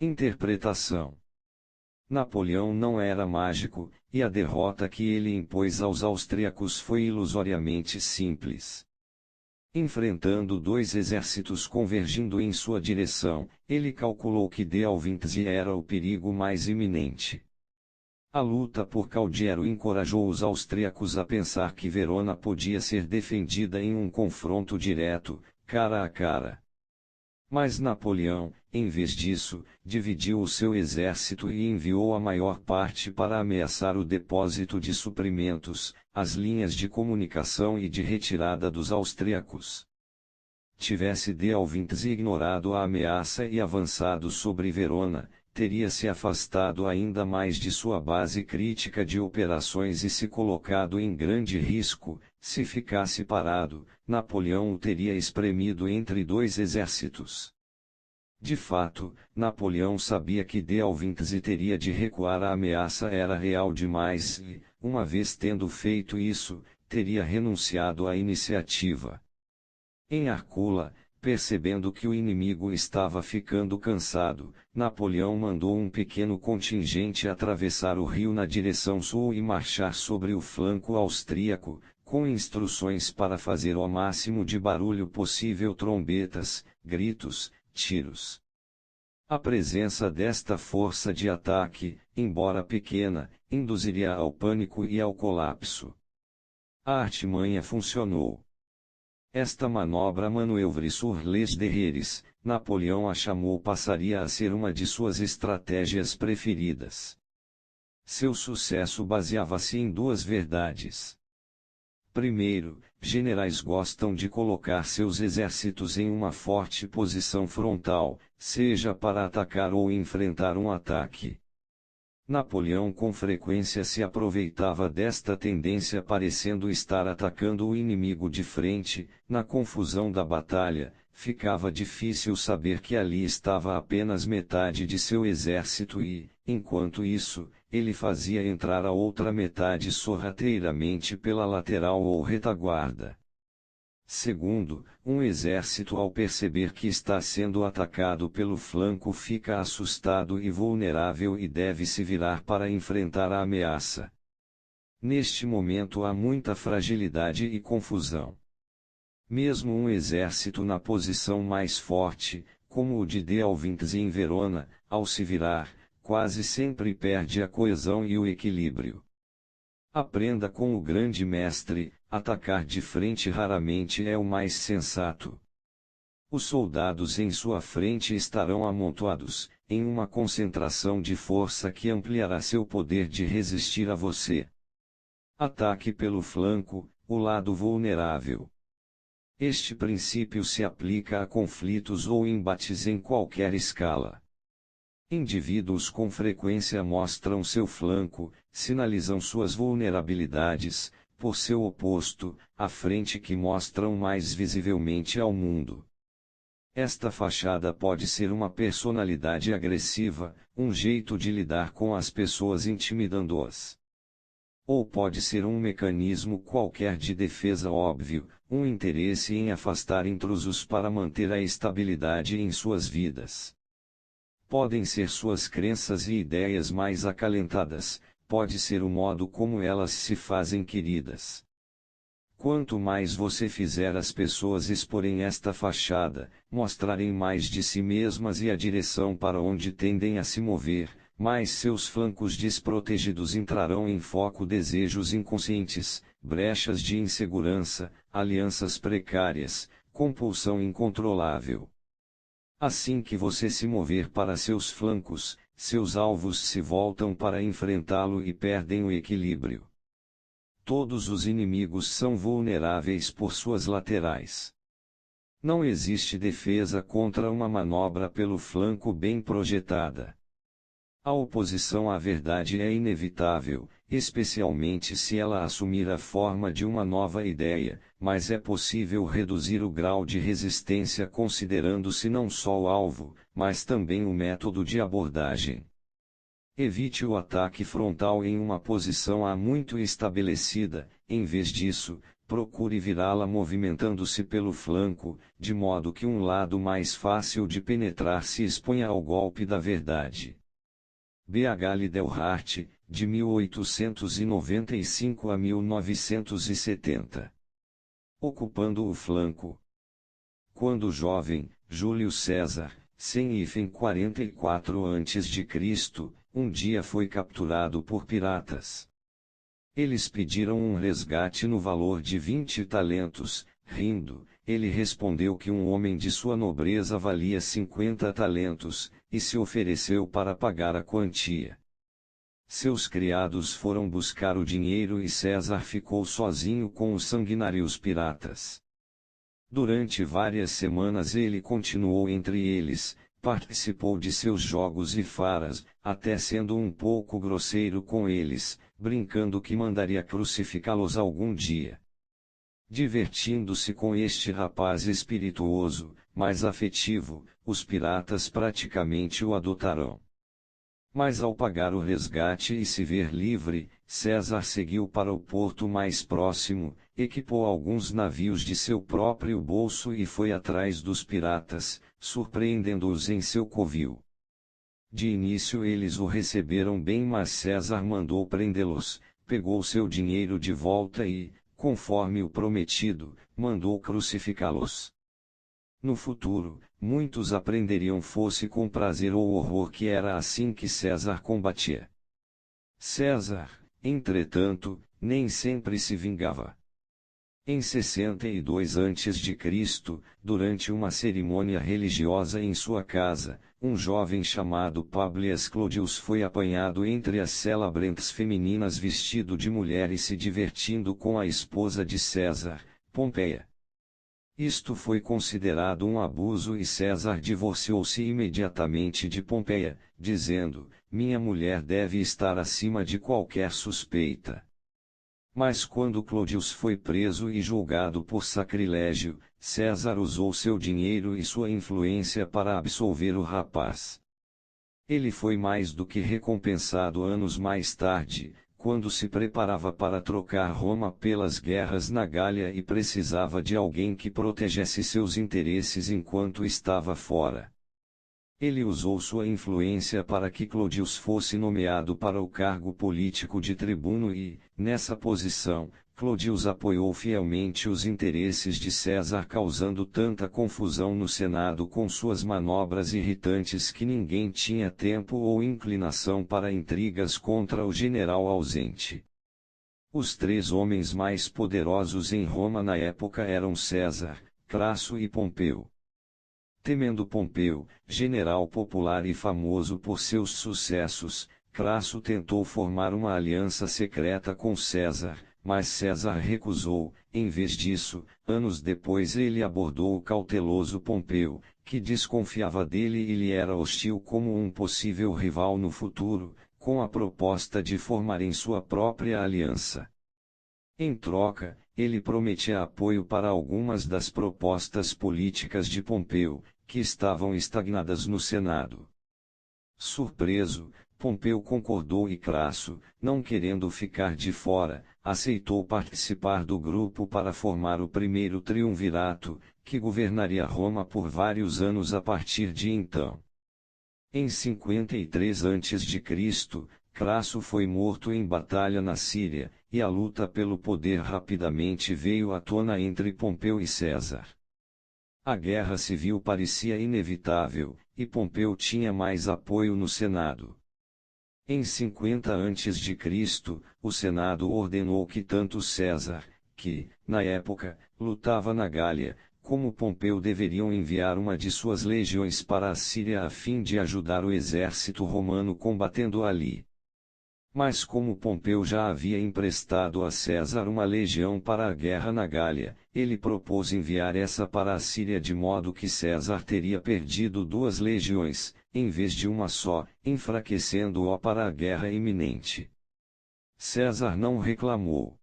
Interpretação: Napoleão não era mágico, e a derrota que ele impôs aos austríacos foi ilusoriamente simples. Enfrentando dois exércitos convergindo em sua direção, ele calculou que Dölwinzy era o perigo mais iminente. A luta por Caldiero encorajou os austríacos a pensar que Verona podia ser defendida em um confronto direto, cara a cara. Mas Napoleão, em vez disso, dividiu o seu exército e enviou a maior parte para ameaçar o depósito de suprimentos, as linhas de comunicação e de retirada dos austríacos. Tivesse Dölwinzy ignorado a ameaça e avançado sobre Verona, teria se afastado ainda mais de sua base crítica de operações e se colocado em grande risco. Se ficasse parado, Napoleão o teria espremido entre dois exércitos. De fato, Napoleão sabia que Dölwinzy teria de recuar, a ameaça era real demais e, uma vez tendo feito isso, teria renunciado à iniciativa. Em Arcola, percebendo que o inimigo estava ficando cansado, Napoleão mandou um pequeno contingente atravessar o rio na direção sul e marchar sobre o flanco austríaco, com instruções para fazer o máximo de barulho possível: trombetas, gritos, tiros. A presença desta força de ataque, embora pequena, induziria ao pânico e ao colapso. A artimanha funcionou. Esta manobra manœuvre sur les derrières, Napoleão a chamou, passaria a ser uma de suas estratégias preferidas. Seu sucesso baseava-se em duas verdades. Primeiro, generais gostam de colocar seus exércitos em uma forte posição frontal, seja para atacar ou enfrentar um ataque. Napoleão com frequência se aproveitava desta tendência, parecendo estar atacando o inimigo de frente. Na confusão da batalha, ficava difícil saber que ali estava apenas metade de seu exército e, enquanto isso, ele fazia entrar a outra metade sorrateiramente pela lateral ou retaguarda. Segundo, um exército, ao perceber que está sendo atacado pelo flanco, fica assustado e vulnerável e deve se virar para enfrentar a ameaça. Neste momento há muita fragilidade e confusão. Mesmo um exército na posição mais forte, como o de Dölwinzy em Verona, ao se virar, quase sempre perde a coesão e o equilíbrio. Aprenda com o grande mestre: atacar de frente raramente é o mais sensato. Os soldados em sua frente estarão amontoados, em uma concentração de força que ampliará seu poder de resistir a você. Ataque pelo flanco, o lado vulnerável. Este princípio se aplica a conflitos ou embates em qualquer escala. Indivíduos com frequência mostram seu flanco, sinalizam suas vulnerabilidades, por seu oposto, a frente que mostram mais visivelmente ao mundo. Esta fachada pode ser uma personalidade agressiva, um jeito de lidar com as pessoas intimidando-as. Ou pode ser um mecanismo qualquer de defesa óbvio, um interesse em afastar intrusos para manter a estabilidade em suas vidas. Podem ser suas crenças e ideias mais acalentadas, pode ser o modo como elas se fazem queridas. Quanto mais você fizer as pessoas exporem esta fachada, mostrarem mais de si mesmas e a direção para onde tendem a se mover, mais seus flancos desprotegidos entrarão em foco: desejos inconscientes, brechas de insegurança, alianças precárias, compulsão incontrolável. Assim que você se mover para seus flancos, seus alvos se voltam para enfrentá-lo e perdem o equilíbrio. Todos os inimigos são vulneráveis por suas laterais. Não existe defesa contra uma manobra pelo flanco bem projetada. A oposição à verdade é inevitável, especialmente se ela assumir a forma de uma nova ideia, mas é possível reduzir o grau de resistência considerando-se não só o alvo, mas também o método de abordagem. Evite o ataque frontal em uma posição há muito estabelecida. Em vez disso, procure virá-la movimentando-se pelo flanco, de modo que um lado mais fácil de penetrar se exponha ao golpe da verdade. B. H. Liddell-Hart, de 1895 a 1970. Ocupando o flanco. Quando jovem, Júlio César, 144 a.C., um dia foi capturado por piratas. Eles pediram um resgate no valor de 20 talentos, rindo, ele respondeu que um homem de sua nobreza valia 50 talentos, e se ofereceu para pagar a quantia. Seus criados foram buscar o dinheiro e César ficou sozinho com os sanguinários piratas. Durante várias semanas ele continuou entre eles, participou de seus jogos e faras, até sendo um pouco grosseiro com eles, brincando que mandaria crucificá-los algum dia. Divertindo-se com este rapaz espirituoso, mas afetivo, os piratas praticamente o adotarão. Mas ao pagar o resgate e se ver livre, César seguiu para o porto mais próximo, equipou alguns navios de seu próprio bolso e foi atrás dos piratas, surpreendendo-os em seu covil. De início eles o receberam bem, mas César mandou prendê-los, pegou seu dinheiro de volta e, conforme o prometido, mandou crucificá-los. No futuro, muitos aprenderiam fosse com prazer ou horror que era assim que César combatia. César, entretanto, nem sempre se vingava. Em 62 a.C., durante uma cerimônia religiosa em sua casa, um jovem chamado Publius Clodius foi apanhado entre as célebrentes femininas vestido de mulher e se divertindo com a esposa de César, Pompeia. Isto foi considerado um abuso e César divorciou-se imediatamente de Pompeia, dizendo: minha mulher deve estar acima de qualquer suspeita. Mas quando Clodius foi preso e julgado por sacrilégio, César usou seu dinheiro e sua influência para absolver o rapaz. Ele foi mais do que recompensado anos mais tarde, quando se preparava para trocar Roma pelas guerras na Gália e precisava de alguém que protegesse seus interesses enquanto estava fora. Ele usou sua influência para que Clodius fosse nomeado para o cargo político de tribuno e, nessa posição, Clodius apoiou fielmente os interesses de César, causando tanta confusão no Senado com suas manobras irritantes que ninguém tinha tempo ou inclinação para intrigas contra o general ausente. Os três homens mais poderosos em Roma na época eram César, Crasso e Pompeu. Temendo Pompeu, general popular e famoso por seus sucessos, Crasso tentou formar uma aliança secreta com César, mas César recusou. Em vez disso, anos depois ele abordou o cauteloso Pompeu, que desconfiava dele e lhe era hostil como um possível rival no futuro, com a proposta de formarem sua própria aliança. Em troca, ele prometia apoio para algumas das propostas políticas de Pompeu, que estavam estagnadas no Senado. Surpreso, Pompeu concordou e Crasso, não querendo ficar de fora, aceitou participar do grupo para formar o primeiro triunvirato, que governaria Roma por vários anos a partir de então. Em 53 a.C., Crasso foi morto em batalha na Síria, e a luta pelo poder rapidamente veio à tona entre Pompeu e César. A guerra civil parecia inevitável, e Pompeu tinha mais apoio no Senado. Em 50 a.C., o Senado ordenou que tanto César, que, na época, lutava na Gália, como Pompeu deveriam enviar uma de suas legiões para a Síria a fim de ajudar o exército romano combatendo ali. Mas como Pompeu já havia emprestado a César uma legião para a guerra na Gália, ele propôs enviar essa para a Síria de modo que César teria perdido 2 legiões, em vez de uma só, enfraquecendo-o para a guerra iminente. César não reclamou.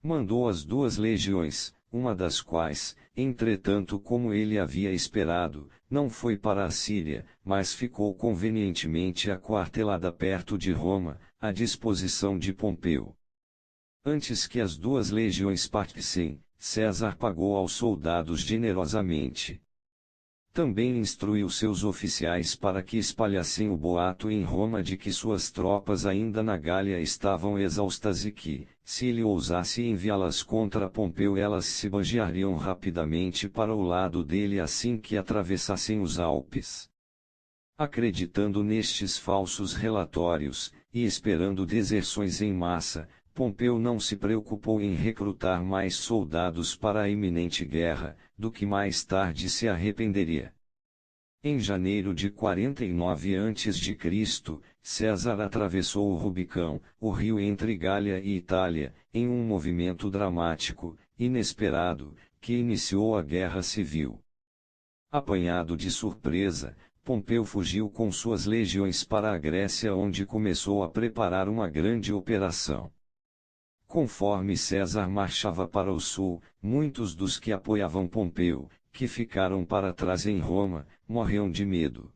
Mandou as 2 legiões, uma das quais, entretanto, como ele havia esperado, não foi para a Síria, mas ficou convenientemente aquartelada perto de Roma, à disposição de Pompeu. Antes que as duas legiões partissem, César pagou aos soldados generosamente. Também instruiu seus oficiais para que espalhassem o boato em Roma de que suas tropas ainda na Gália estavam exaustas e que, se ele ousasse enviá-las contra Pompeu, elas se banjeariam rapidamente para o lado dele assim que atravessassem os Alpes. Acreditando nestes falsos relatórios, e esperando deserções em massa, Pompeu não se preocupou em recrutar mais soldados para a iminente guerra, do que mais tarde se arrependeria. Em janeiro de 49 a.C., César atravessou o Rubicão, o rio entre Gália e Itália, em um movimento dramático, inesperado, que iniciou a Guerra Civil. Apanhado de surpresa, Pompeu fugiu com suas legiões para a Grécia, onde começou a preparar uma grande operação. Conforme César marchava para o sul, muitos dos que apoiavam Pompeu, que ficaram para trás em Roma, morriam de medo.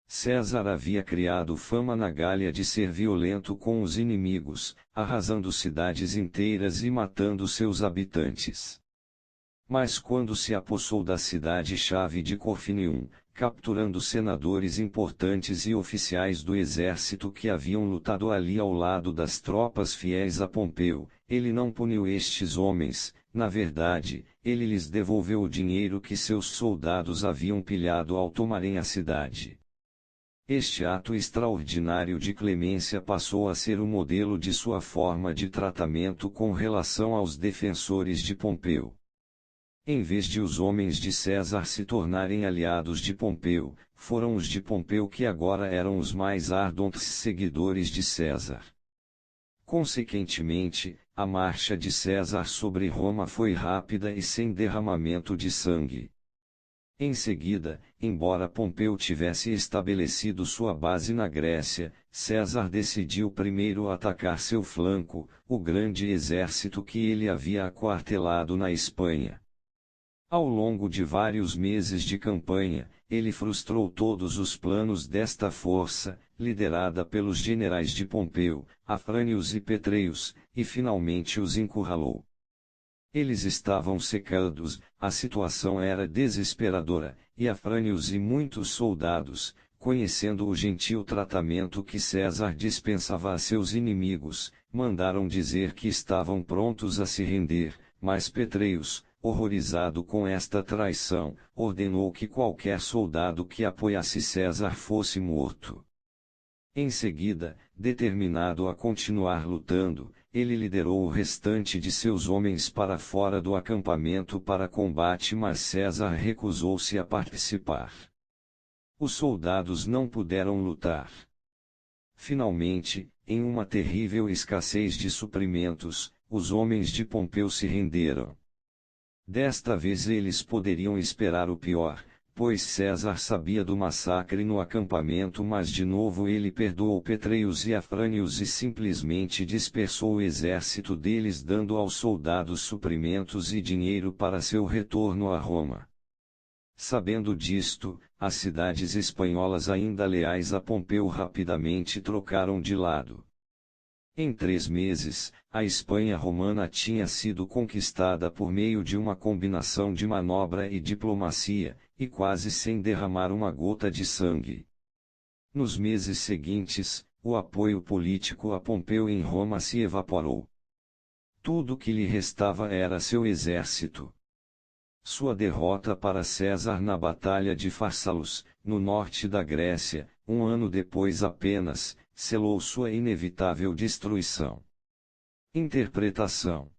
César havia criado fama na Gália de ser violento com os inimigos, arrasando cidades inteiras e matando seus habitantes. Mas quando se apossou da cidade-chave de Corfinium, capturando senadores importantes e oficiais do exército que haviam lutado ali ao lado das tropas fiéis a Pompeu, ele não puniu estes homens, na verdade, ele lhes devolveu o dinheiro que seus soldados haviam pilhado ao tomarem a cidade. Este ato extraordinário de clemência passou a ser o modelo de sua forma de tratamento com relação aos defensores de Pompeu. Em vez de os homens de César se tornarem aliados de Pompeu, foram os de Pompeu que agora eram os mais ardentes seguidores de César. Consequentemente, a marcha de César sobre Roma foi rápida e sem derramamento de sangue. Em seguida, embora Pompeu tivesse estabelecido sua base na Grécia, César decidiu primeiro atacar seu flanco, o grande exército que ele havia aquartelado na Espanha. Ao longo de vários meses de campanha, ele frustrou todos os planos desta força, liderada pelos generais de Pompeu, Afrânios e Petreius, e finalmente os encurralou. Eles estavam cercados, a situação era desesperadora, e Afrânios e muitos soldados, conhecendo o gentil tratamento que César dispensava a seus inimigos, mandaram dizer que estavam prontos a se render, mas Petreius, horrorizado com esta traição, ordenou que qualquer soldado que apoiasse César fosse morto. Em seguida, determinado a continuar lutando, ele liderou o restante de seus homens para fora do acampamento para combate, mas César recusou-se a participar. Os soldados não puderam lutar. Finalmente, em uma terrível escassez de suprimentos, os homens de Pompeu se renderam. Desta vez eles poderiam esperar o pior, pois César sabia do massacre no acampamento, mas de novo ele perdoou Petreius e Afrânios e simplesmente dispersou o exército deles, dando aos soldados suprimentos e dinheiro para seu retorno a Roma. Sabendo disto, as cidades espanholas ainda leais a Pompeu rapidamente trocaram de lado. Em 3 meses, a Espanha romana tinha sido conquistada por meio de uma combinação de manobra e diplomacia, e quase sem derramar uma gota de sangue. Nos meses seguintes, o apoio político a Pompeu em Roma se evaporou. Tudo que lhe restava era seu exército. Sua derrota para César na Batalha de Fársalos, no norte da Grécia, 1 ano depois apenas, selou sua inevitável destruição. Interpretação.